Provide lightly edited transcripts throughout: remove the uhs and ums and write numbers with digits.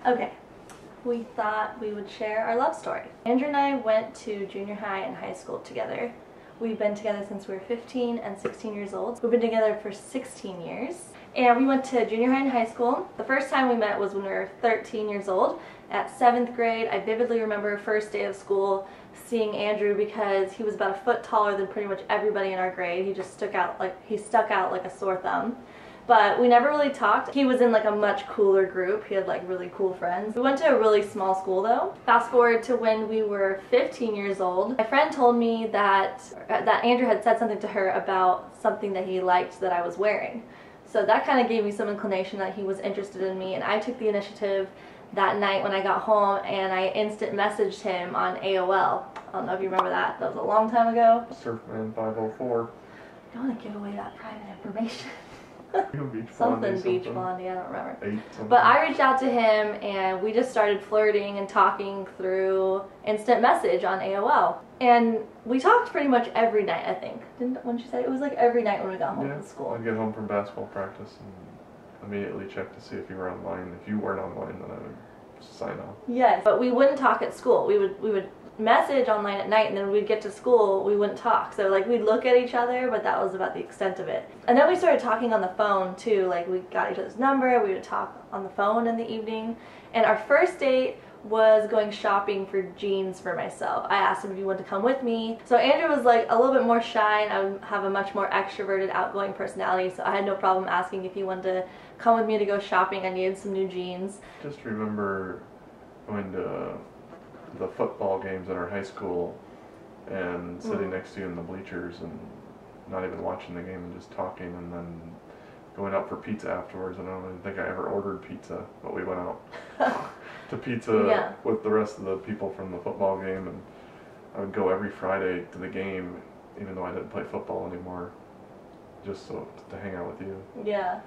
Okay, we thought we would share our love story. Andrew and I went to junior high and high school together. We've been together since we were 15 and 16 years old. We've been together for 16 years. And we went to junior high and high school. The first time we met was when we were 13 years old. At 7th grade, I vividly remember first day of school seeing Andrew because he was about a foot taller than pretty much everybody in our grade. He just stuck out like a sore thumb. But we never really talked. He was in like a much cooler group. He had like really cool friends. We went to a really small school though. Fast forward to when we were 15 years old. My friend told me that Andrew had said something to her about something that he liked that I was wearing. So that kind of gave me some inclination that he was interested in me, and I took the initiative that night when I got home and I instant messaged him on AOL. I don't know if you remember that. That was a long time ago. Surfman 504. I don't want to give away that private information. Something Beach Blondie, I don't remember. Something. But I reached out to him and we just started flirting and talking through instant message on AOL. And we talked pretty much every night, I think. Wouldn't you say? It was like every night when we got home from school. I'd get home from basketball practice and immediately check to see if you were online. If you weren't online, then I would sign off. Yes, but we wouldn't talk at school. We would message online at night, and then we'd get to school, we wouldn't talk. So like we'd look at each other, but that was about the extent of it. And then we started talking on the phone too. Like we got each other's number, we would talk on the phone in the evening. And our first date was going shopping for jeans for myself. I asked him if he wanted to come with me. So Andrew was like a little bit more shy, and I would have a much more extroverted, outgoing personality, so I had no problem asking if he wanted to come with me to go shopping. I needed some new jeans. Just remember going to the football games at our high school and sitting next to you in the bleachers and not even watching the game and just talking, and then going out for pizza afterwards. And I don't even think I ever ordered pizza, but we went out to pizza with the rest of the people from the football game, and I would go every Friday to the game even though I didn't play football anymore, just so to hang out with you. Yeah.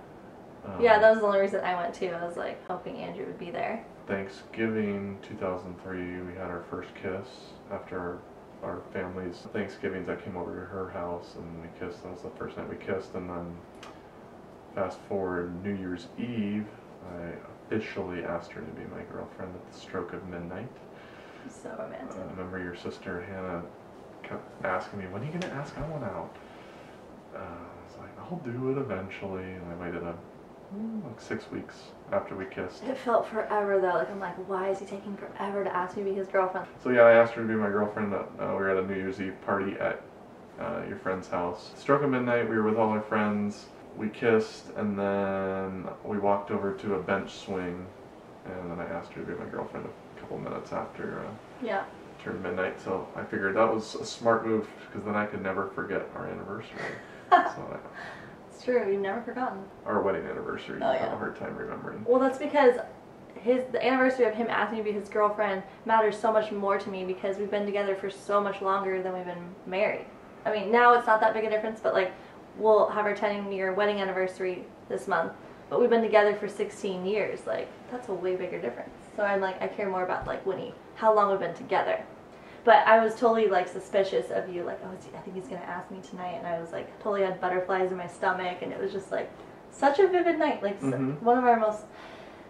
Yeah, that was the only reason I went too. I was like hoping Andrew would be there. Thanksgiving 2003, we had our first kiss after our family's Thanksgivings. I came over to her house and we kissed. That was the first night we kissed. And then fast forward New Year's Eve, I officially asked her to be my girlfriend at the stroke of midnight. So romantic. I remember your sister Hannah kept asking me, when are you going to ask Ellen out? I was like, I'll do it eventually. And I waited like 6 weeks after we kissed. It felt forever though. Like I'm like, why is he taking forever to ask me to be his girlfriend? So yeah, I asked her to be my girlfriend. We were at a New Year's Eve party at your friend's house. Stroke of midnight, we were with all our friends. We kissed, and then we walked over to a bench swing, and then I asked her to be my girlfriend a couple minutes after it turned midnight. So I figured that was a smart move, because then I could never forget our anniversary. It's true, you've never forgotten. Our wedding anniversary. I have a hard time remembering. Well, that's because the anniversary of him asking me to be his girlfriend matters so much more to me, because we've been together for so much longer than we've been married. I mean, now it's not that big a difference, but like, we'll have our 10-year wedding anniversary this month, but we've been together for 16 years. Like, that's a way bigger difference. So I'm like, I care more about like how long we've been together. But I was totally like suspicious of you, like, oh, I think he's gonna ask me tonight, and I was like, totally had butterflies in my stomach, and it was just like such a vivid night, like one of our most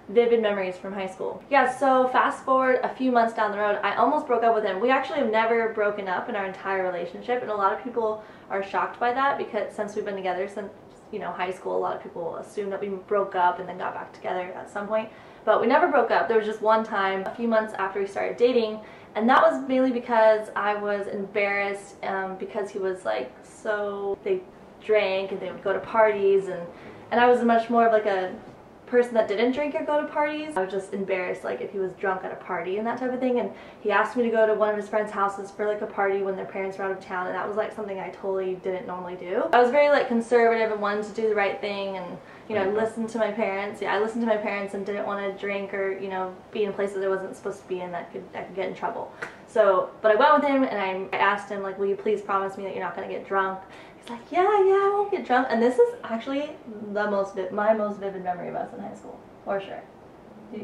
vivid memories from high school. Yeah, so fast forward a few months down the road, I almost broke up with him. We actually have never broken up in our entire relationship, and a lot of people are shocked by that, because since we've been together since, you know, high school, a lot of people assume that we broke up and then got back together at some point. But we never broke up. There was just one time a few months after we started dating, and that was mainly because I was embarrassed because he was like, they drank and they would go to parties, and I was much more of like a person that didn't drink or go to parties. I was just embarrassed, like if he was drunk at a party and that type of thing, and he asked me to go to one of his friends' houses for like a party when their parents were out of town, and that was like something I totally didn't normally do. I was very like conservative and wanted to do the right thing, and you know, I listened to my parents. Yeah, I listened to my parents and didn't want to drink or, you know, be in places I wasn't supposed to be in that I could get in trouble. So, but I went with him and I asked him, like, will you please promise me that you're not going to get drunk? He's like, yeah, I won't get drunk. And this is actually my most vivid memory of us in high school, for sure.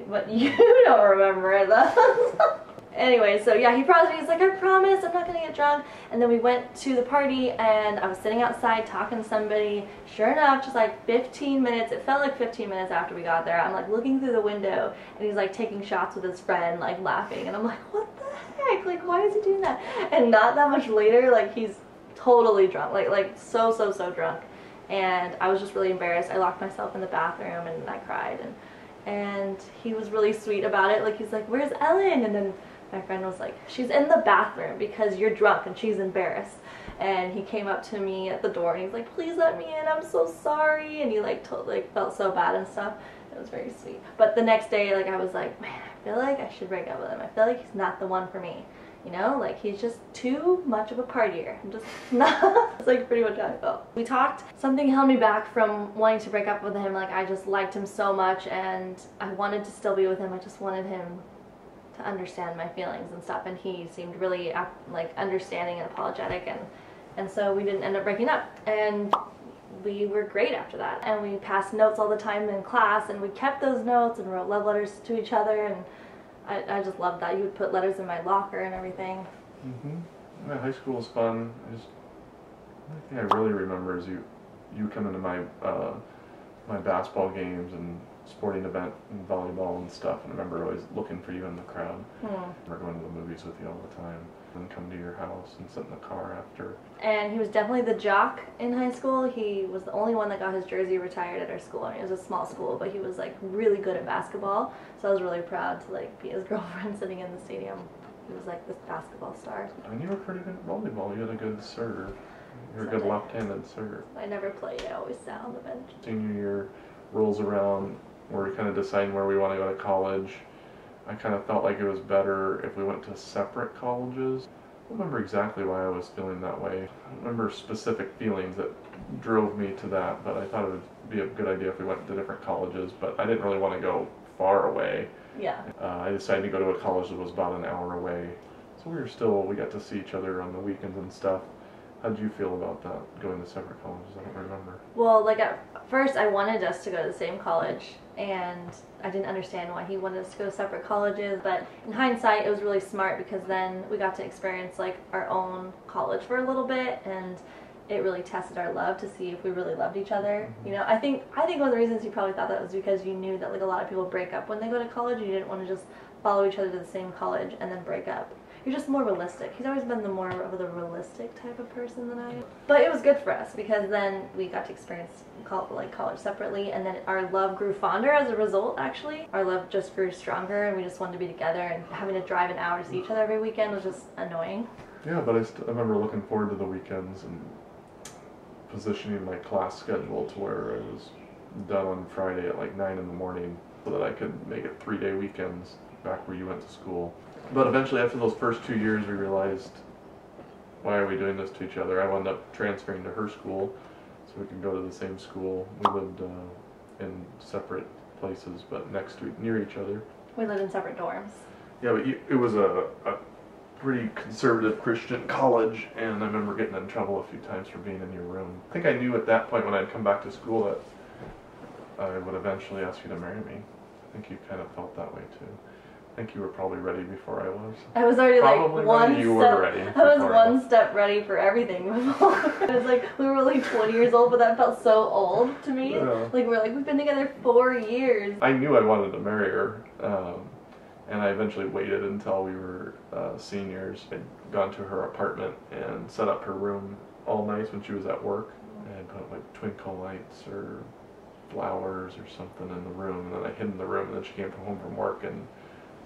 But you don't remember it though. Anyway, so yeah, he promised me, he's like, I promise I'm not gonna get drunk. And then we went to the party and I was sitting outside talking to somebody. Sure enough, just like 15 minutes, it felt like 15 minutes after we got there, I'm like looking through the window and he's like taking shots with his friend, like laughing. And I'm like, what the heck? Like, why is he doing that? And not that much later, like he's totally drunk, like so drunk. And I was just really embarrassed. I locked myself in the bathroom and I cried. And he was really sweet about it. Like, he's like, where's Ellen? And then my friend was like, she's in the bathroom because you're drunk and she's embarrassed. And he came up to me at the door and he's like, please let me in, I'm so sorry. And he like felt so bad and stuff. It was very sweet. But the next day, like, I was like, man, I feel like I should break up with him. I feel like he's not the one for me. You know, like, he's just too much of a partier. I'm just not. It's like pretty much how I felt. We talked. Something held me back from wanting to break up with him. Like, I just liked him so much and I wanted to still be with him. I just wanted him to understand my feelings and stuff. And he seemed really like understanding and apologetic. And so we didn't end up breaking up. And we were great after that. And we passed notes all the time in class and we kept those notes and wrote love letters to each other. And I just loved that. You would put letters in my locker and everything. Yeah, high school was fun. The thing I really remember is you coming to my my basketball games and sporting event and volleyball and stuff. And I remember always looking for you in the crowd. I remember going to the movies with you all the time and come to your house and sit in the car after. And he was definitely the jock in high school. He was the only one that got his jersey retired at our school. I mean, it was a small school, but he was like really good at basketball. So I was really proud to like be his girlfriend sitting in the stadium. He was like this basketball star. And you were pretty good at volleyball. You had a good serve. You were a good left-handed serve. I never played. I always sat on the bench. Senior year rolls around. We're kind of deciding where we want to go to college. I kind of felt like it was better if we went to separate colleges. I don't remember exactly why I was feeling that way. I don't remember specific feelings that drove me to that, but I thought it would be a good idea if we went to different colleges, but I didn't really want to go far away. Yeah. I decided to go to a college that was about an hour away. So we got to see each other on the weekends and stuff. How did you feel about that, going to separate colleges? I don't remember. Well, like at first I wanted us to go to the same college, and I didn't understand why he wanted us to go to separate colleges, but in hindsight it was really smart because then we got to experience like our own college for a little bit, and it really tested our love to see if we really loved each other. You know, I think one of the reasons you probably thought that was because you knew that like a lot of people break up when they go to college, and you didn't want to just follow each other to the same college and then break up. You're just more realistic. He's always been the more of the realistic type of person than I am. But it was good for us because then we got to experience college separately, and then our love grew fonder as a result, actually. Our love just grew stronger, and we just wanted to be together, and having to drive an hour to see each other every weekend was just annoying. Yeah, but I remember looking forward to the weekends and positioning my class schedule to where I was done on Friday at like 9 in the morning so that I could make it 3-day weekends back where you went to school. But eventually, after those first 2 years, we realized, why are we doing this to each other? I wound up transferring to her school so we could go to the same school. We lived in separate places, but near each other. We lived in separate dorms. Yeah, but it was a pretty conservative Christian college, and I remember getting in trouble a few times for being in your room. I think I knew at that point when I'd come back to school that I would eventually ask you to marry me. I think you kind of felt that way too. I think you were probably ready before I was. I was already probably like one ready. You step. Were ready. I was one step ready for everything before. It was like we were only 20 years old, but that felt so old to me. Yeah. Like we've been together 4 years. I knew I wanted to marry her, and I eventually waited until we were seniors. I'd gone to her apartment and set up her room all nice when she was at work, and put like twinkle lights or flowers or something in the room. And then I hid in the room, and then she came home from work, and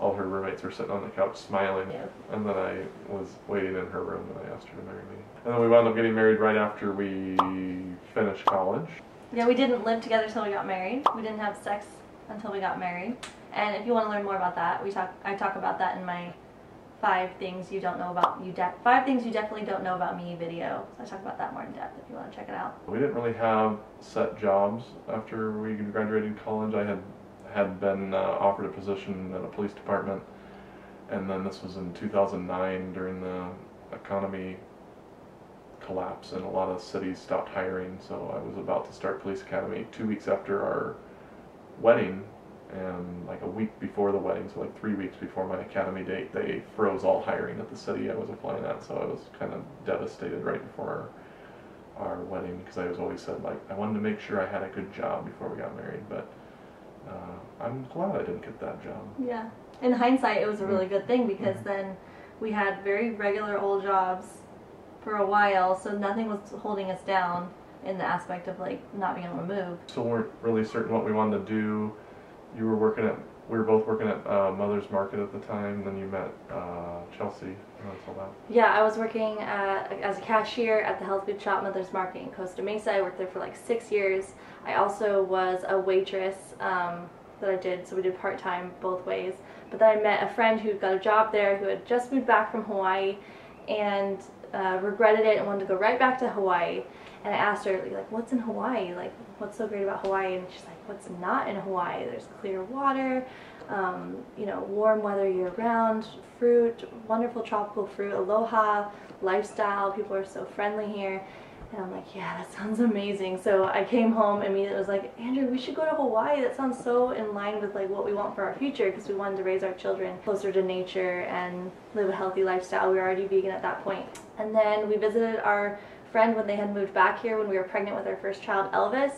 all her roommates were sitting on the couch smiling. Yeah. And then I was waiting in her room and I asked her to marry me. And then we wound up getting married right after we finished college. Yeah, we didn't live together until we got married. We didn't have sex until we got married. And if you want to learn more about that, I talk about that in my 5 things you don't know about 5 things you definitely don't know about me video. So I talk about that more in depth if you want to check it out. We didn't really have set jobs after we graduated college. I had been offered a position at a police department, and then this was in 2009 during the economy collapse, and a lot of cities stopped hiring, so I was about to start police academy 2 weeks after our wedding, And like a week before the wedding, so like 3 weeks before my academy date, they froze all hiring at the city I was applying at. So I was kind of devastated right before our wedding, because I was always said, like, I wanted to make sure I had a good job before we got married. But I'm glad I didn't get that job. Yeah. In hindsight, it was a really good thing, because then we had very regular old jobs for a while, so nothing was holding us down in the aspect of like not being able to move. So we weren't really certain what we wanted to do. We were both working at Mother's Market at the time. Then you met Chelsea. You want to tell that? Yeah, I was working as a cashier at the health food shop Mother's Market in Costa Mesa. I worked there for like 6 years. I also was a waitress that I did, so we did part-time both ways. But then I met a friend who got a job there, who had just moved back from Hawaii and regretted it and wanted to go right back to Hawaii. And I asked her, like, what's in Hawaii? Like, what's so great about Hawaii? And she's like, what's not in Hawaii? There's clear water, you know, warm weather year-round, fruit, wonderful tropical fruit, aloha, lifestyle. People are so friendly here. And I'm like, yeah, that sounds amazing. So I came home and immediately was like, Andrew, we should go to Hawaii. That sounds so in line with like what we want for our future, because we wanted to raise our children closer to nature and live a healthy lifestyle. We were already vegan at that point. And then we visited our friend when they had moved back here when we were pregnant with our first child, Elvis,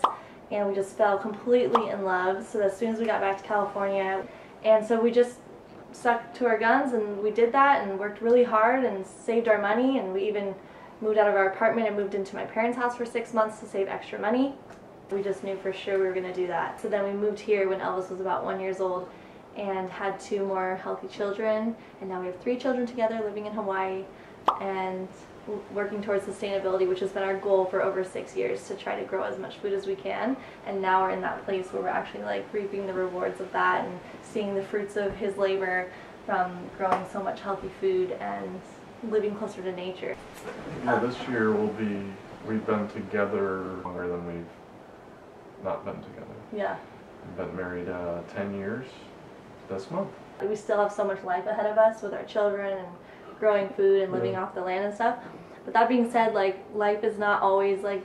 and we just fell completely in love. So as soon as we got back to California, and so we just stuck to our guns and we did that and worked really hard and saved our money, and we even moved out of our apartment and moved into my parents' house for 6 months to save extra money. We just knew for sure we were going to do that. So then we moved here when Elvis was about 1 year old and had 2 more healthy children, and now we have 3 children together living in Hawaii and working towards sustainability, which has been our goal for over 6 years, to try to grow as much food as we can. And now we're in that place where we're actually like reaping the rewards of that and seeing the fruits of his labor from growing so much healthy food and living closer to nature. Yeah, this year we've been together longer than we've not been together. Yeah. We've been married 10 years this month. We still have so much life ahead of us with our children and growing food and living off the land and stuff. But that being said, like, life is not always like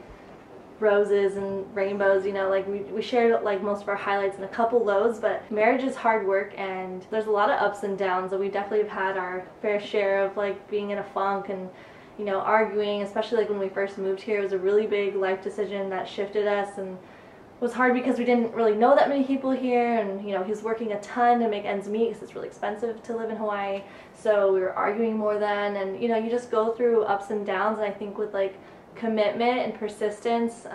roses and rainbows, you know. Like we shared like most of our highlights and a couple lows, but marriage is hard work and there's a lot of ups and downs, and we definitely have had our fair share of like being in a funk and, you know, arguing, especially like when we first moved here. It was a really big life decision that shifted us, and it was hard because we didn't really know that many people here, and, you know, he's working a ton to make ends meet because it's really expensive to live in Hawaii. So we were arguing more then, and, you know, you just go through ups and downs. And I think with like commitment and persistence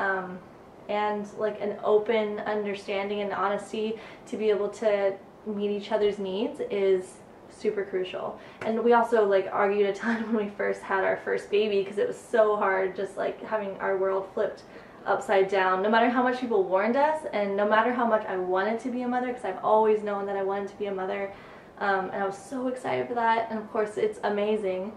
and like an open understanding and honesty to be able to meet each other's needs is super crucial. And we also like argued a ton when we first had our first baby, because it was so hard just like having our world flipped upside down. No matter how much people warned us, and no matter how much I wanted to be a mother, because I've always known that I wanted to be a mother, and I was so excited for that, and of course it's amazing,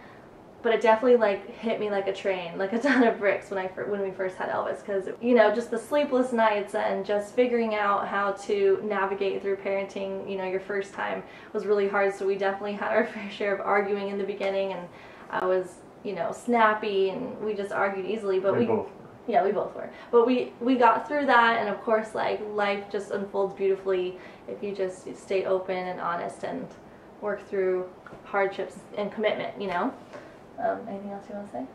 but it definitely like hit me like a train, like a ton of bricks when we first had Elvis, because, you know, just the sleepless nights and just figuring out how to navigate through parenting, you know, your first time was really hard. So we definitely had our fair share of arguing in the beginning, and I was, you know, snappy, and we just argued easily, but we both were. But we got through that, and of course, like, life just unfolds beautifully if you just stay open and honest and work through hardships and commitment, you know? Anything else you want to say?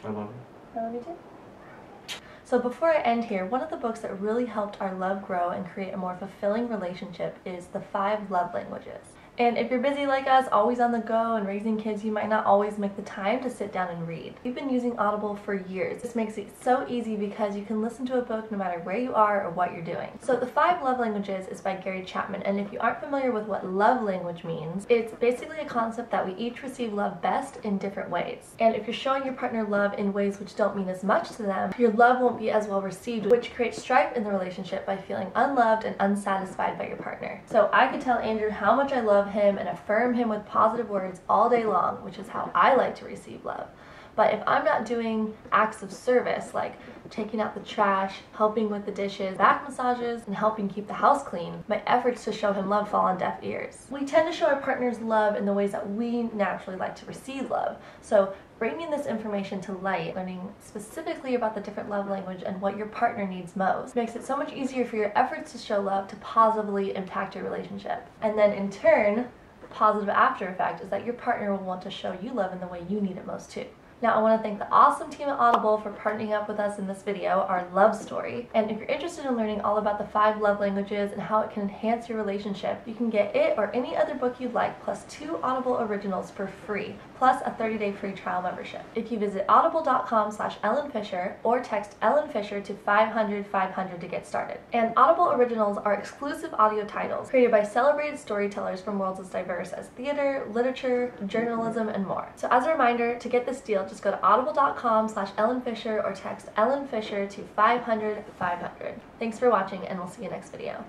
I love you. I love you too. So before I end here, one of the books that really helped our love grow and create a more fulfilling relationship is The 5 Love Languages. And if you're busy like us, always on the go and raising kids, you might not always make the time to sit down and read. We've been using Audible for years. This makes it so easy because you can listen to a book no matter where you are or what you're doing. So The 5 Love Languages is by Gary Chapman, and if you aren't familiar with what love language means, it's basically a concept that we each receive love best in different ways. And if you're showing your partner love in ways which don't mean as much to them, your love won't be as well received, which creates strife in the relationship by feeling unloved and unsatisfied by your partner. So I could tell Andrew how much I love him and affirm him with positive words all day long, which is how I like to receive love. But if I'm not doing acts of service, like taking out the trash, helping with the dishes, back massages, and helping keep the house clean, my efforts to show him love fall on deaf ears. We tend to show our partners love in the ways that we naturally like to receive love. So bringing this information to light, learning specifically about the different love language and what your partner needs most, makes it so much easier for your efforts to show love to positively impact your relationship. And then in turn, the positive after effect is that your partner will want to show you love in the way you need it most too. Now, I want to thank the awesome team at Audible for partnering up with us in this video, our love story. And if you're interested in learning all about the 5 love languages and how it can enhance your relationship, you can get it or any other book you'd like, plus 2 Audible originals for free, plus a 30-day free trial membership. If you visit audible.com/Ellen Fisher or text Ellen Fisher to 500-500 to get started. And Audible originals are exclusive audio titles created by celebrated storytellers from worlds as diverse as theater, literature, journalism, and more. So as a reminder, to get this deal, just go to audible.com/Ellen Fisher or text Ellen Fisher to 500-500. Thanks for watching, and we'll see you next video.